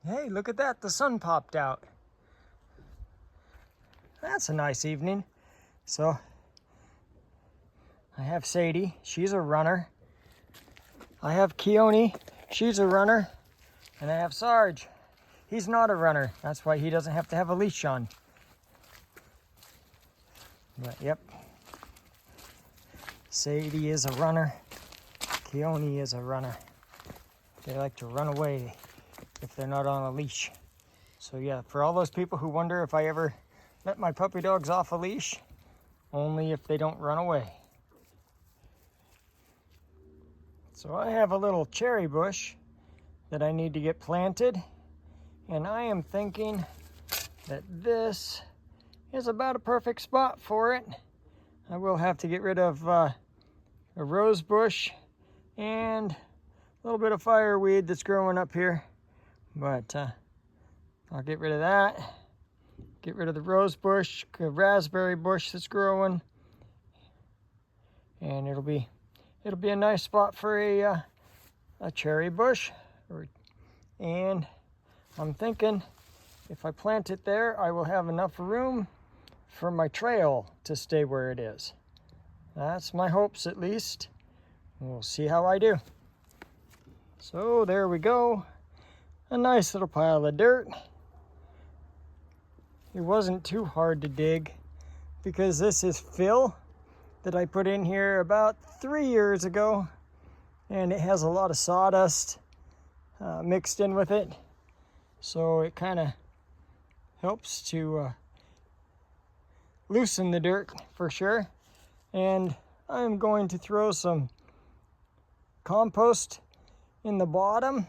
Hey, look at that, the sun popped out. That's a nice evening. So, I have Sadie, she's a runner. I have Keone, she's a runner. And I have Sarge, he's not a runner. That's why he doesn't have to have a leash on. But yep, Sadie is a runner, Keone is a runner. They like to run away if they're not on a leash. So yeah, for all those people who wonder if I ever let my puppy dogs off a leash, only if they don't run away. So I have a little cherry bush that I need to get planted, and I am thinking that this is about a perfect spot for it. I will have to get rid of a rose bush and a little bit of fireweed that's growing up here, but I'll get rid of that. Get rid of the rose bush, raspberry bush that's growing, and it'll be a nice spot for a cherry bush. And I'm thinking if I plant it there, I will have enough room for my trail to stay where it is. That's my hopes, at least. We'll see how I do. So there we go. A nice little pile of dirt. It wasn't too hard to dig because this is fill that I put in here about 3 years ago, and it has a lot of sawdust mixed in with it, so it kind of helps to loosen the dirt for sure. And I'm going to throw some compost in the bottom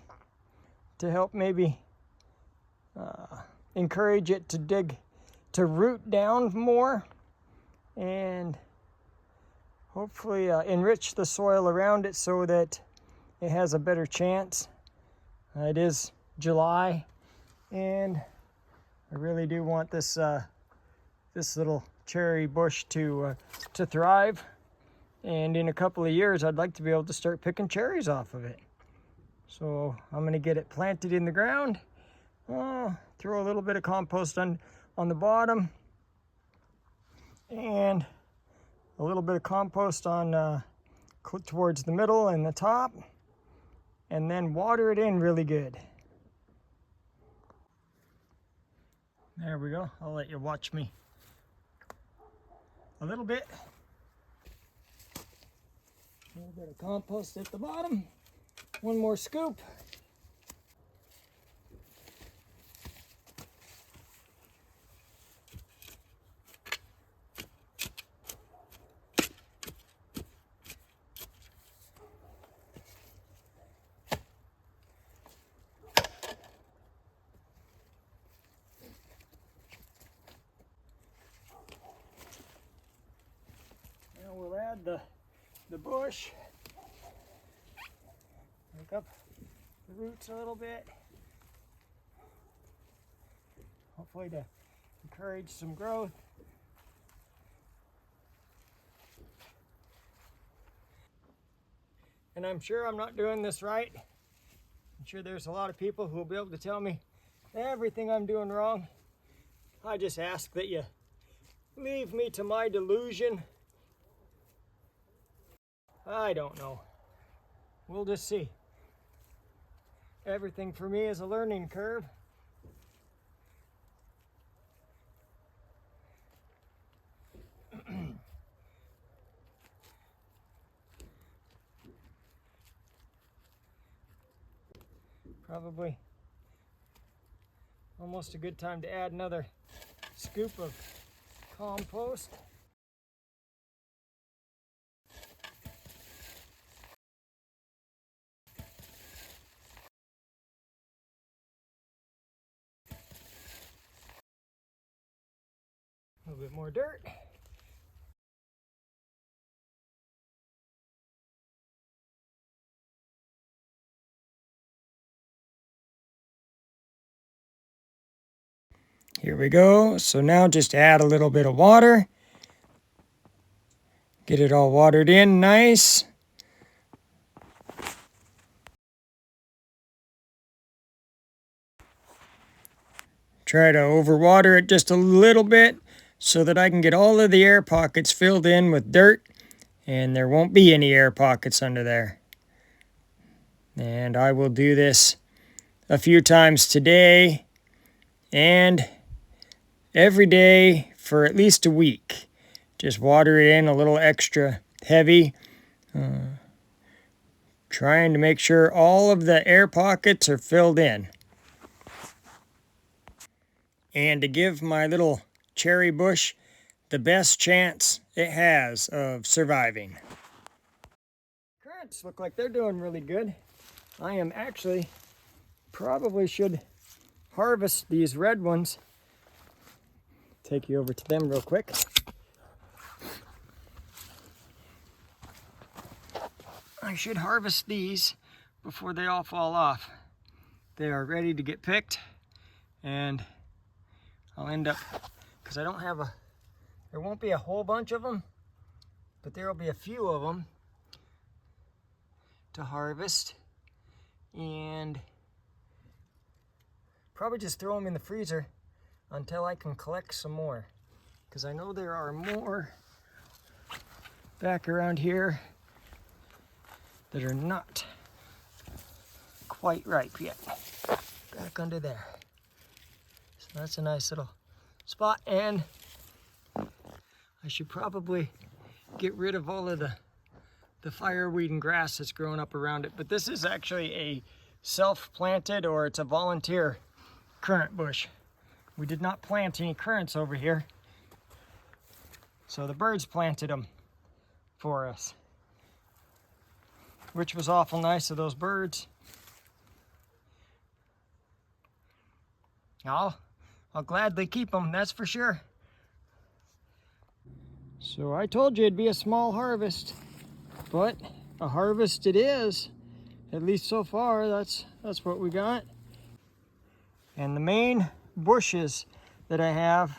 to help maybe encourage it to root down more, and hopefully enrich the soil around it so that it has a better chance. It is July, and I really do want this this little cherry bush to thrive. And in a couple of years, I'd like to be able to start picking cherries off of it. So I'm going to get it planted in the ground. Throw a little bit of compost on the bottom, and a little bit of compost on towards the middle and the top, and then water it in really good. There we go. I'll let you watch me a little bit. A little bit of compost at the bottom. One more scoop. Now we'll add the bush. Make up the roots a little bit. Hopefully to encourage some growth. And I'm sure I'm not doing this right. I'm sure there's a lot of people who will be able to tell me everything I'm doing wrong. I just ask that you leave me to my delusion. I don't know. We'll just see. Everything for me is a learning curve. Probably almost a good time to add another scoop of compost. A little bit more dirt. Here we go. So now just add a little bit of water. Get it all watered in nice. try to overwater it just a little bit so that I can get all of the air pockets filled in with dirt and there won't be any air pockets under there. And I will do this a few times today and every day for at least a week. Just water it in a little extra heavy. Trying to make sure all of the air pockets are filled in. And to give my little cherry bush the best chance it has of surviving. Currants look like they're doing really good. I am actually probably should harvest these red ones. Take you over to them real quick. I should harvest these before they all fall off. They are ready to get picked, and I'll end up, because I don't have there won't be a whole bunch of them, but there will be a few of them to harvest, and probably just throw them in the freezer until I can collect some more, because I know there are more back around here that are not quite ripe yet. Back under there. So that's a nice little spot, and I should probably get rid of all of the fireweed and grass that's growing up around it. But this is actually a self-planted, or it's a volunteer currant bush. We did not plant any currants over here, so the birds planted them for us, which was awful nice of those birds. I'll gladly keep them, that's for sure. So I told you it'd be a small harvest, but a harvest it is. At least so far, that's what we got. And the main bushes that I have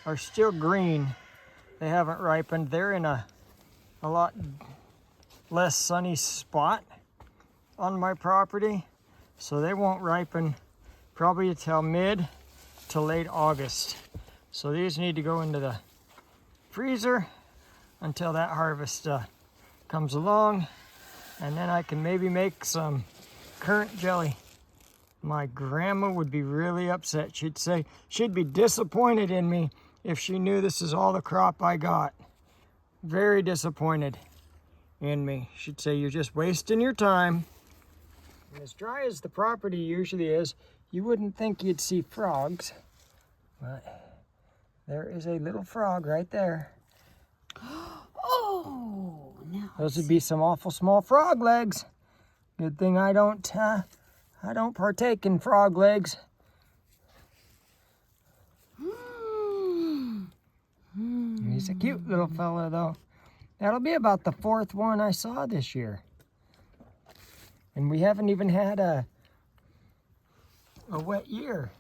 are still green. They haven't ripened. They're in a lot less sunny spot on my property, so they won't ripen probably until mid to late August. So these need to go into the freezer until that harvest comes along, and then I can maybe make some currant jelly. My grandma would be really upset. She'd say she'd be disappointed in me if she knew this is all the crop I got. Very disappointed in me. She'd say, you're just wasting your time. And as dry as the property usually is, you wouldn't think you'd see frogs, but there is a little frog right there. Oh, now those would be some awful small frog legs. Good thing I don't partake in frog legs. He's a cute little fella, though. That'll be about the 4th one I saw this year. And we haven't even had a wet year.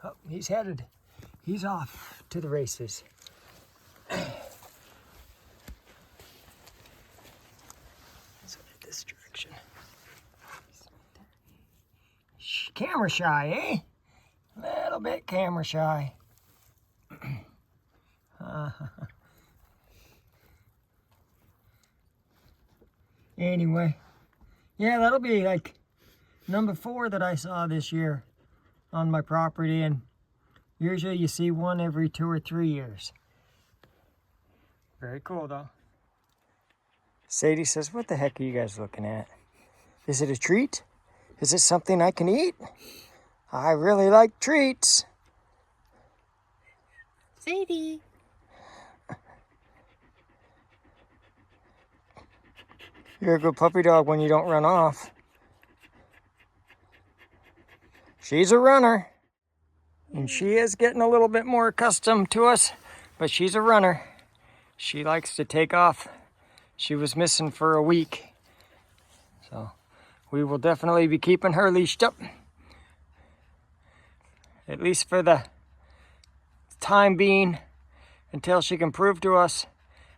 Oh, he's off to the races. Let's go this direction. Camera shy, eh? Little bit camera shy. Anyway, yeah, that'll be like number 4 that I saw this year on my property, and usually you see one every 2 or 3 years. Very cool, though. Sadie says, what the heck are you guys looking at? Is it a treat? Is it something I can eat? I really like treats. Sadie. You're a good puppy dog when you don't run off. She's a runner. And she is getting a little bit more accustomed to us, but she's a runner. She likes to take off. She was missing for a week. So we will definitely be keeping her leashed up. At least for the time being, until she can prove to us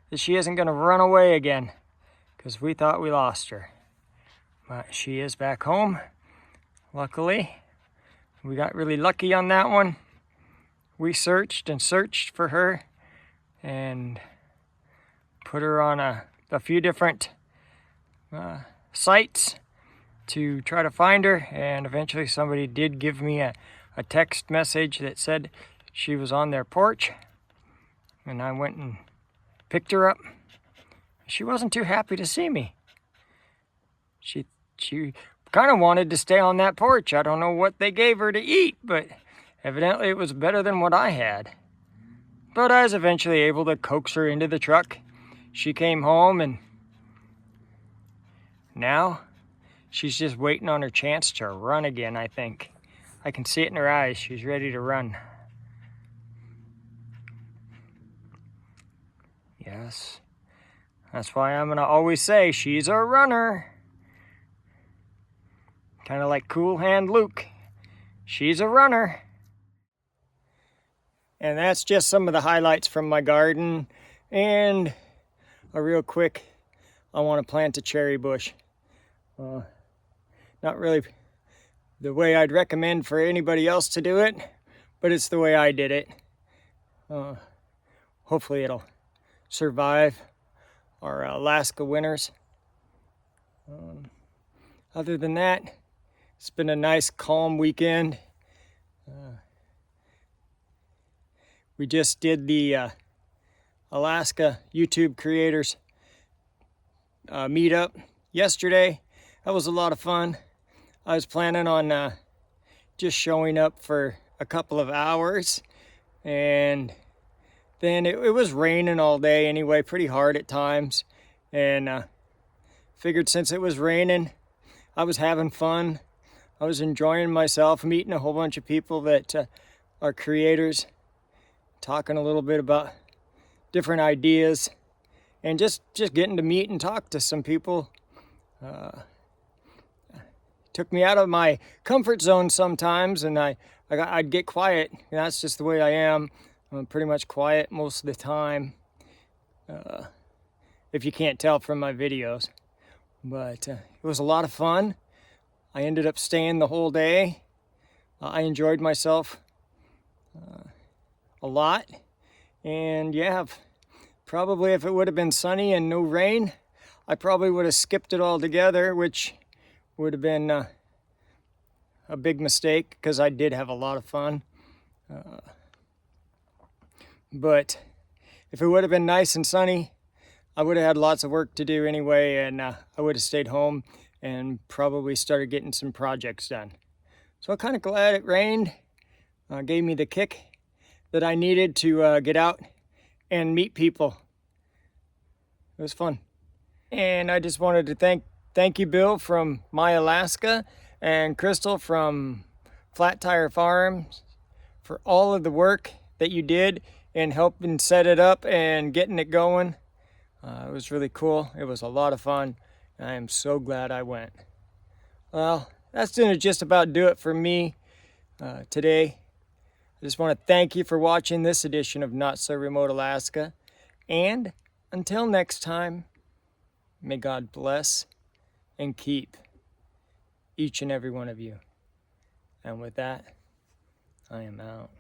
that she isn't going to run away again, because we thought we lost her. But she is back home, luckily. we got really lucky on that one. We searched and searched for her and put her on a few different sites to try to find her, and eventually somebody did give me a text message that said she was on their porch, and I went and picked her up. She wasn't too happy to see me. She kind of wanted to stay on that porch. I don't know what they gave her to eat, but evidently it was better than what I had. But I was eventually able to coax her into the truck. She came home, and now she's just waiting on her chance to run again, I think. I can see it in her eyes. She's ready to run. Yes. That's why I'm going to always say she's a runner. Kind of like Cool Hand Luke. She's a runner. And that's just some of the highlights from my garden. And a real quick, I want to plant a cherry bush. Not really the way I'd recommend for anybody else to do it, but it's the way I did it. Hopefully it'll survive our Alaska winters. Other than that, it's been a nice calm weekend. We just did the Alaska YouTube creators meetup yesterday. That was a lot of fun. I was planning on just showing up for a couple of hours, and then it was raining all day anyway, pretty hard at times, and figured since it was raining, I was having fun. I was enjoying myself, meeting a whole bunch of people that are creators, talking a little bit about different ideas, and just getting to meet and talk to some people. Took me out of my comfort zone sometimes, and I'd get quiet. That's just the way I am. I'm pretty much quiet most of the time, if you can't tell from my videos. But it was a lot of fun. I ended up staying the whole day. I enjoyed myself a lot. And yeah, probably if it would have been sunny and no rain, I probably would have skipped it all together, which would have been a big mistake, because I did have a lot of fun. But if it would have been nice and sunny, I would have had lots of work to do anyway, and I would have stayed home and probably started getting some projects done. So I'm kind of glad it rained. Gave me the kick that I needed to get out and meet people. It was fun. And I just wanted to thank you, Bill from My Alaska, and Crystal from Flat Tire Farms, for all of the work that you did in helping set it up and getting it going. It was really cool. It was a lot of fun. I am so glad I went. Well, that's going to just about do it for me today. I just want to thank you for watching this edition of Not So Remote Alaska. And until next time, may God bless and keep each and every one of you. And with that, I am out.